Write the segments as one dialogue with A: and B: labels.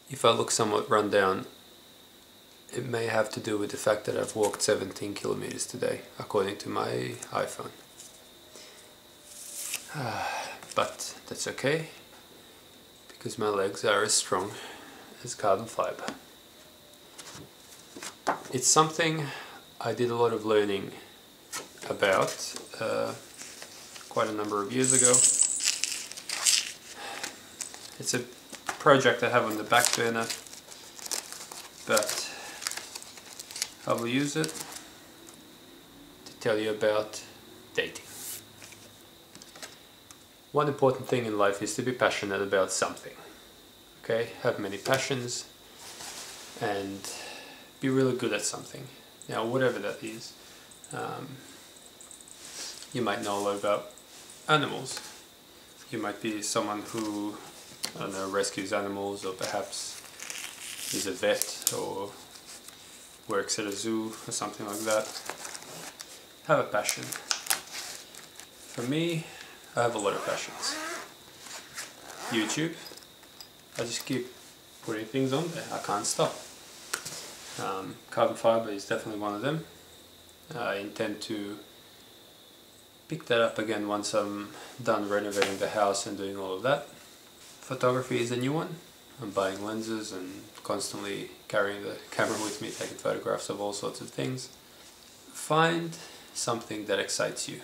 A: If I look somewhat run down, it may have to do with the fact that I've walked 17 kilometers today, according to my iPhone. But that's okay, because my legs are as strong as carbon fiber. It's something I did a lot of learning about quite a number of years ago. It's a project I have on the back burner, but I will use it to tell you about dating. One important thing in life is to be passionate about something. Okay, have many passions and be really good at something. Now, whatever that is. You might know a lot about animals. You might be someone who, I don't know, rescues animals, or perhaps is a vet or works at a zoo or something like that. Have a passion. For me, I have a lot of passions. YouTube, I just keep putting things on there. I can't stop. Carbon fiber is definitely one of them. I intend to pick that up again once I'm done renovating the house and doing all of that. Photography is a new one. I'm buying lenses and constantly carrying the camera with me, taking photographs of all sorts of things. Find something that excites you.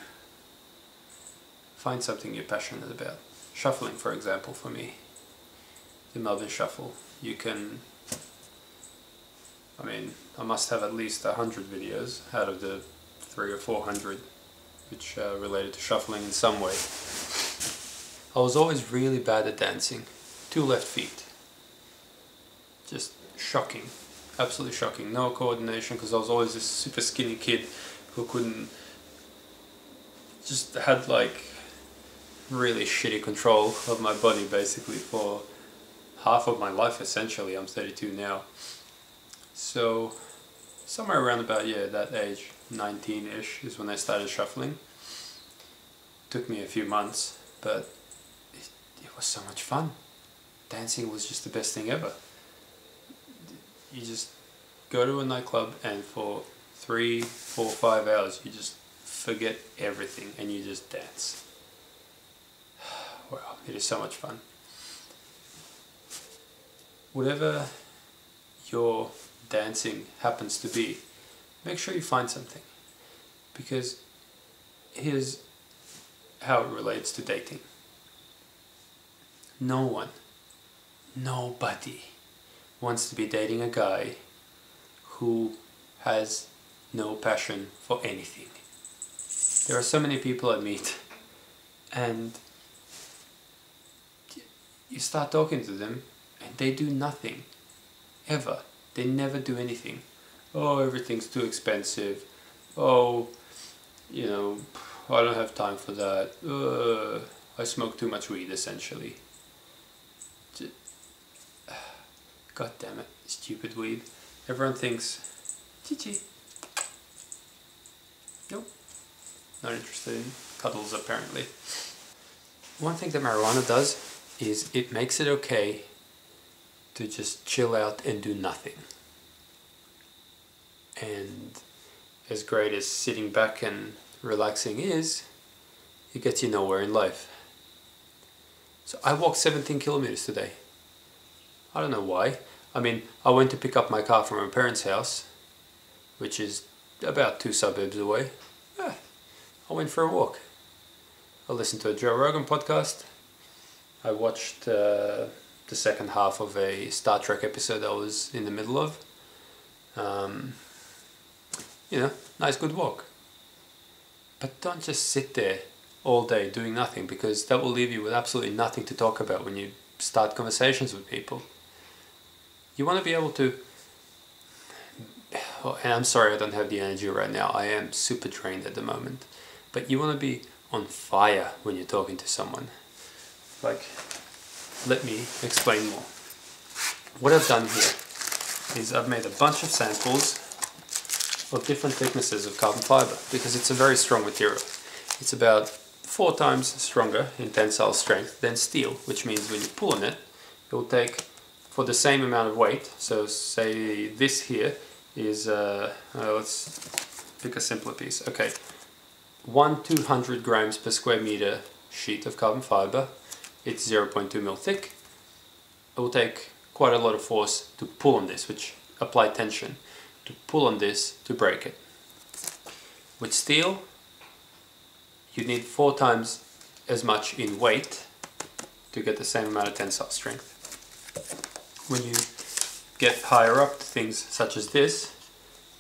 A: Find something you're passionate about. Shuffling, for example, for me. The Melbourne Shuffle. You can... I must have at least 100 videos out of the 300 or 400 which are related to shuffling in some way. I was always really bad at dancing. 2 left feet. Just shocking. Absolutely shocking. No coordination, because I was always this super skinny kid who couldn't... just had like really shitty control of my body basically for half of my life essentially. I'm 32 now. So somewhere around about, that age, 19-ish, is when I started shuffling. Took me a few months, but it was so much fun. Dancing was just the best thing ever. You just go to a nightclub and for 3, 4, 5 hours you just forget everything and you just dance. Wow, it is so much fun. Whatever your dancing happens to be, make sure you find something, because here's how it relates to dating. No one, nobody wants to be dating a guy who has no passion for anything. There are so many people I meet and you start talking to them and they do nothing, ever. They never do anything. Oh, everything's too expensive. Oh, I don't have time for that. I smoke too much weed, essentially. God damn it, stupid weed. Everyone thinks, Chichi. Nope. Not interested in cuddles, apparently. One thing that marijuana does is it makes it okay to just chill out and do nothing. And as great as sitting back and relaxing is, it gets you nowhere in life. So I walked 17 kilometers today. I don't know why. I went to pick up my car from my parents' house, which is about 2 suburbs away. I went for a walk. I listened to a Joe Rogan podcast. I watched the second half of a Star Trek episode I was in the middle of. Nice good walk. But don't just sit there all day doing nothing, because that will leave you with absolutely nothing to talk about when you start conversations with people. You want to be able to... and I'm sorry I don't have the energy right now. I am super drained at the moment. But you want to be on fire when you're talking to someone. Let me explain more. What I've done here is I've made a bunch of samples of different thicknesses of carbon fiber, because it's a very strong material. It's about 4 times stronger in tensile strength than steel, which means when you pull on it, it will take for the same amount of weight, so say this here is, let's pick a simpler piece, okay, 200 grams per square meter sheet of carbon fiber, it's 0.2 mil thick, it will take quite a lot of force to pull on this, which apply tension, to pull on this to break it. With steel, you need 4 times as much in weight to get the same amount of tensile strength. When you get higher up, things such as this,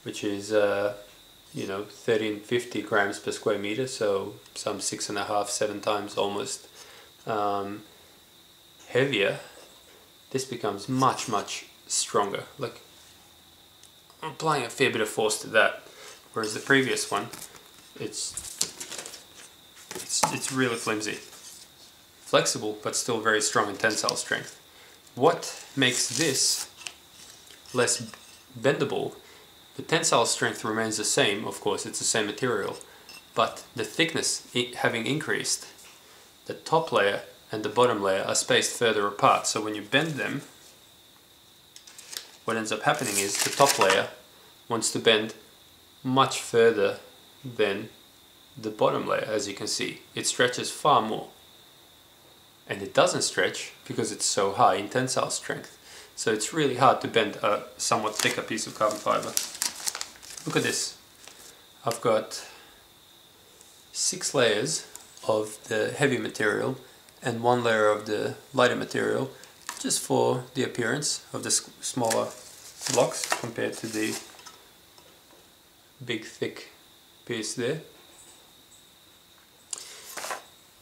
A: which is 1350 grams per square meter, so some 6.5, 7 times almost heavier, this becomes much stronger. Like, I'm applying a fair bit of force to that, whereas the previous one, it's really flimsy. Flexible, but still very strong in tensile strength. What makes this less bendable? The tensile strength remains the same, of course, it's the same material, but the thickness having increased, the top layer and the bottom layer are spaced further apart, so when you bend them, what ends up happening is the top layer wants to bend much further than the bottom layer. As you can see, it stretches far more. And it doesn't stretch because it's so high in tensile strength. So it's really hard to bend a somewhat thicker piece of carbon fiber. Look at this. I've got 6 layers of the heavy material and 1 layer of the lighter material, just for the appearance of the smaller blocks compared to the big thick piece there.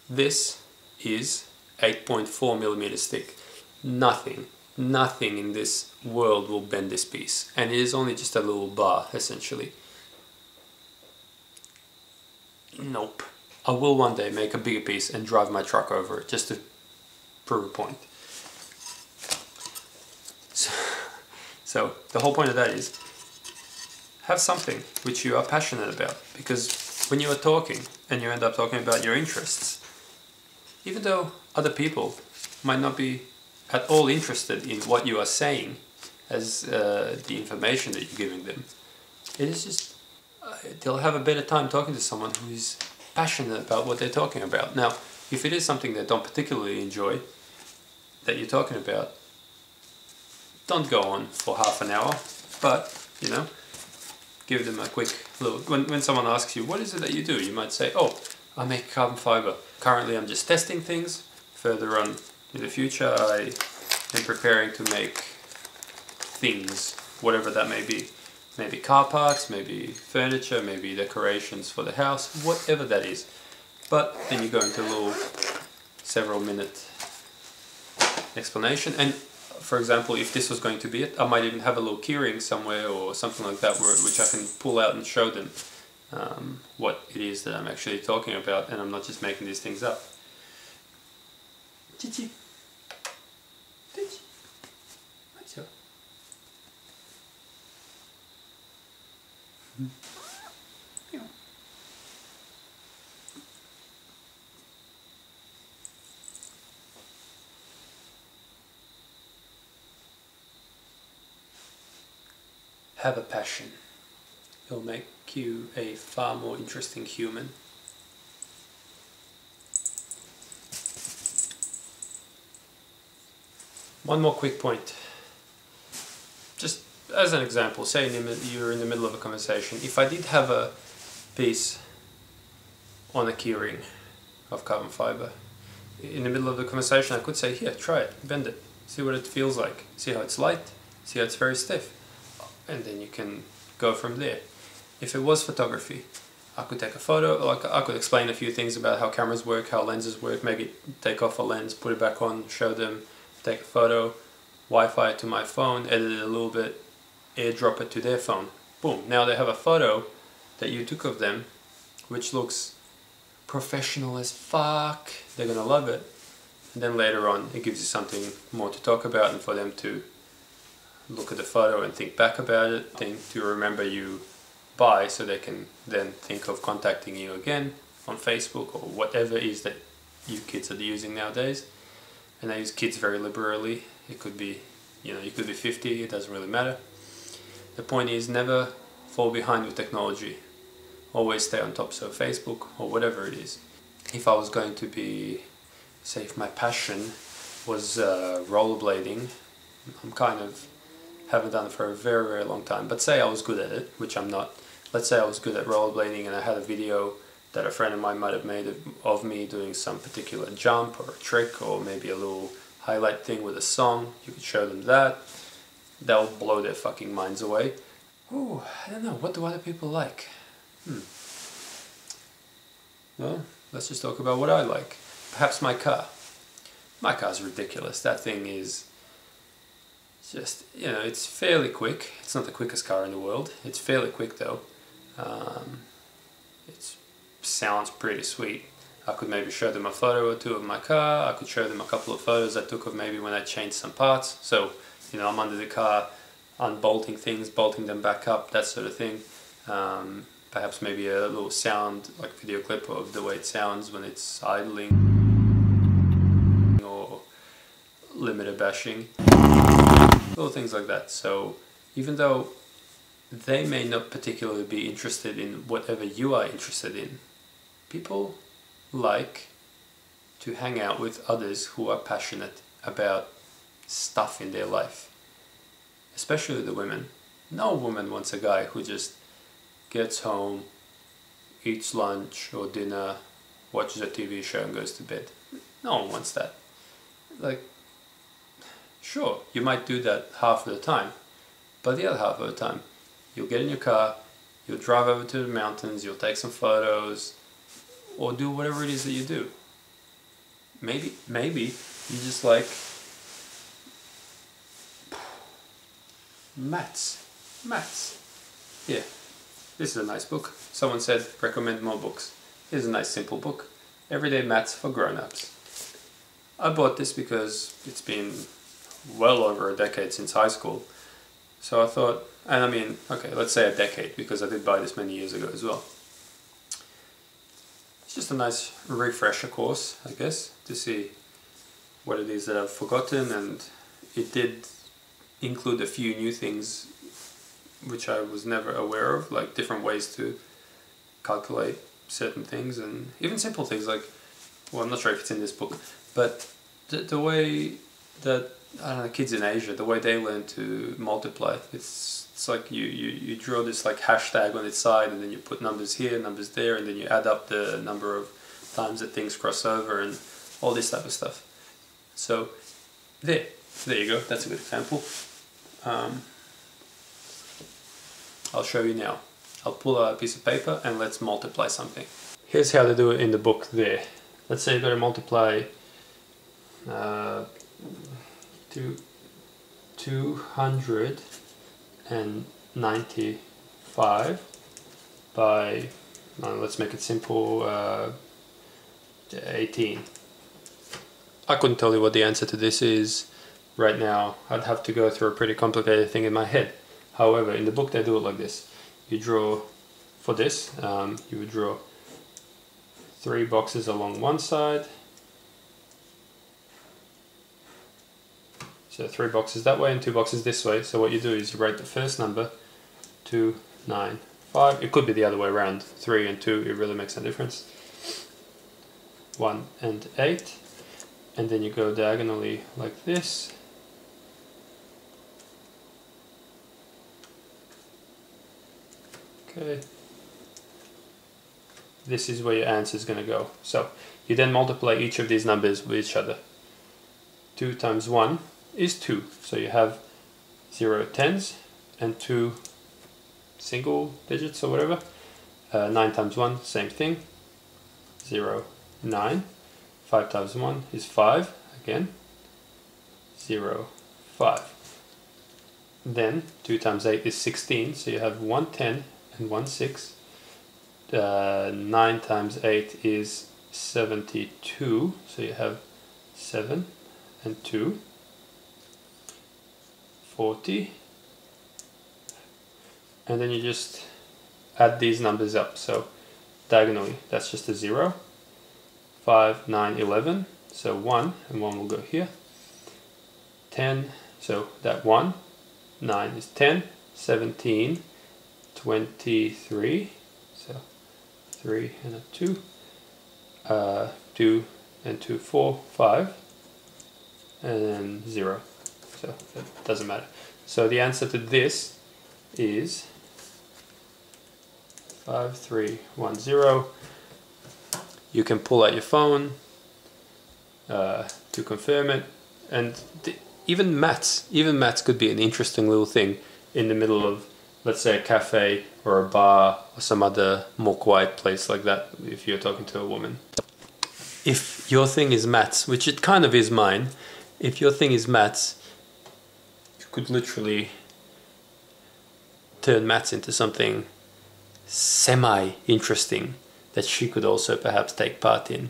A: This is 8.4 millimeters thick. Nothing in this world will bend this piece, and it is only just a little bar essentially. Nope. I will one day make a bigger piece and drive my truck over it just to prove a point. So the whole point of that is, have something which you are passionate about, because when you are talking and you end up talking about your interests, even though other people might not be at all interested in what you are saying as the information that you're giving them, it is just, they'll have a better time talking to someone who is passionate about what they're talking about. Now, if it is something they don't particularly enjoy that you're talking about, don't go on for half an hour, but, you know, give them a quick little, when someone asks you, what is it that you do? You might say, oh, I make carbon fiber. Currently I'm just testing things. Further on in the future I am preparing to make things, whatever that may be. Maybe car parts, maybe furniture, maybe decorations for the house, whatever that is. But then you go into a little several minute explanation, and for example, if this was going to be it, I might even have a little keyring somewhere or something like that which I can pull out and show them what it is that I'm actually talking about, and I'm not just making these things up. Chichi. Chichi. What's up? Yeah. Have a passion. It'll make you a far more interesting human. One more quick point. Just as an example, say you're in the middle of a conversation. If I did have a piece on a keyring of carbon fiber, in the middle of the conversation I could say, here, try it, bend it, see what it feels like, see how it's light, see how it's very stiff, and then you can go from there. If it was photography, I could take a photo, like I could explain a few things about how cameras work, how lenses work, maybe take off a lens, put it back on, show them, take a photo, Wi-Fi it to my phone, edit it a little bit, airdrop it to their phone. Boom, now they have a photo that you took of them, which looks professional as fuck. They're gonna love it. And then later on, it gives you something more to talk about and for them to look at the photo and think back about it, think to remember you by, so they can then think of contacting you again on Facebook or whatever it is that you kids are using nowadays. And I use kids very liberally. It could be You know, you could be 50, it doesn't really matter. The point is, never fall behind with technology. Always stay on top. So Facebook or whatever it is. If I was going to be, say if my passion was rollerblading, I'm kind of, haven't done it for a very, very long time, but say I was good at it, which I'm not. Let's say I was good at rollerblading and I had a video that a friend of mine might have made of me doing some particular jump or a trick or maybe a little highlight thing with a song. You could show them that. That'll blow their fucking minds away. Ooh, I don't know, what do other people like? Well, let's just talk about what I like. Perhaps my car. My car's ridiculous. That thing is just, you know, it's fairly quick. It's not the quickest car in the world. It's fairly quick though. It sounds pretty sweet. I could maybe show them a photo or two of my car. I could show them a couple of photos I took of maybe when I changed some parts. So, you know, I'm under the car, unbolting things, bolting them back up, that sort of thing. Perhaps maybe a little sound, like video clip of the way it sounds when it's idling or limiter bashing, little things like that. So even though they may not particularly be interested in whatever you are interested in, people like to hang out with others who are passionate about stuff in their life, especially the women. No woman wants a guy who just gets home, eats lunch or dinner, watches a TV show and goes to bed. No one wants that. Like, sure, you might do that half of the time, but the other half of the time, you'll get in your car, you'll drive over to the mountains, you'll take some photos, or do whatever it is that you do. Maybe you just like maths. Yeah, this is a nice book. Someone said recommend more books. Here's a nice simple book. Everyday Maths for Grown-Ups. I bought this because it's been well over a decade since high school. So I thought, and I mean, okay, let's say a decade because I did buy this many years ago as well. It's just a nice refresher course, I guess, to see what it is that I've forgotten, and it did include a few new things which I was never aware of, like different ways to calculate certain things, and even simple things like, well, I'm not sure if it's in this book, but the way that, I don't know, kids in Asia, the way they learn to multiply, it's like you draw this like hashtag on its side, and then you put numbers here, numbers there, and then you add up the number of times that things cross over and all this type of stuff. So there you go, that's a good example. I'll show you now. I'll pull out a piece of paper and let's multiply something. Here's how to do it in the book there. Let's say you've got to multiply 295 by, let's make it simple, 18. I couldn't tell you what the answer to this is right now. I'd have to go through a pretty complicated thing in my head. However, in the book they do it like this. You draw, for this, you would draw 3 boxes along one side. So 3 boxes that way and 2 boxes this way. So what you do is you write the first number, 295. It could be the other way around, 3 and 2, it really makes no difference. 1 and 8. And then you go diagonally like this. Okay. This is where your answer is going to go. So you then multiply each of these numbers with each other. 2 times 1 is 2. So you have 0 tens and 2 single digits or whatever. 9 times 1, same thing. 0, 9. 5 times 1 is 5, again. 0, 5. Then 2 times 8 is 16, so you have 1 10 and 1 6. 9 times 8 is 72, so you have 7 and 2. 40. And then you just add these numbers up, so diagonally that's just a 0. 5, 9, 11, so 1 and 1 will go here. 10, So that 1, 9 is 10, 17, 23, so 3 and a 2, 2 and 2, 4, 5, and then 0. So that doesn't matter. So the answer to this is 5310. You can pull out your phone to confirm it, and even maths could be an interesting little thing in the middle of, let's say, a cafe or a bar or some other more quiet place like that, if you're talking to a woman. If your thing is maths, which it kind of is mine, if your thing is maths, you could literally turn maths into something semi-interesting that she could also perhaps take part in.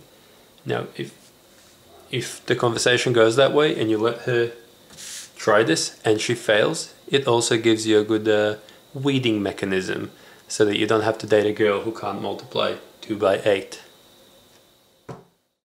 A: Now, if the conversation goes that way and you let her try this and she fails, it also gives you a good weeding mechanism so that you don't have to date a girl who can't multiply 2 by 8.